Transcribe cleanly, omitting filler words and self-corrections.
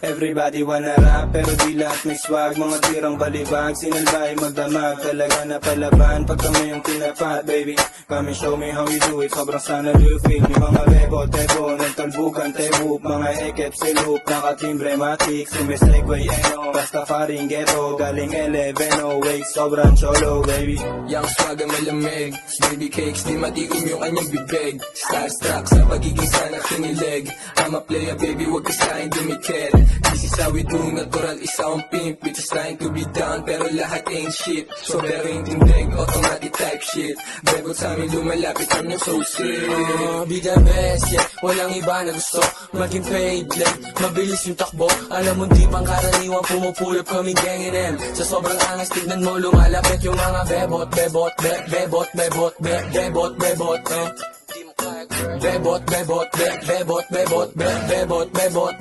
Everybody wanna rap, pero di lahat may swag. Mga tirang balibag, sinalbay magdamag. Talaga na palaban, pag kami yung tinapat. Baby, come and show me how you do it. Sobrang sana do you feel me? Mga bebo, tebo, nagtalbukan, tebo. Mga ekep, silup, nakatimbre, matik. Sumisegway, eno, basta faring ghetto. Galing 11, oh wait, sobrang cholo, baby. Yang swag ay malamig, baby cakes, di matikom yung kanyang bibig. Starstruck sa pagiging sana kinilig. I'm a player, baby, wag ka sa'kin dumikit. This is how we do, natural, isa akong pimp. Bitches trying to be down, pero lahat ain't shit. So pero yung tindig, automatic type shit. Bebot sa amin lumalapit, I'm yung so sick. Be the best, yeah. Walang iba na gusto maging paid, like mabilis yung takbo. Alam mo di pang karaniwang pumupulot kaming gang M. Sa sobrang angas, tignan mo lumalapit yung mga bebot, bebot, bebot, bebot, bebot, bebot, Bebot, bebot, bebot, bebot, bebot, bebot, bebot,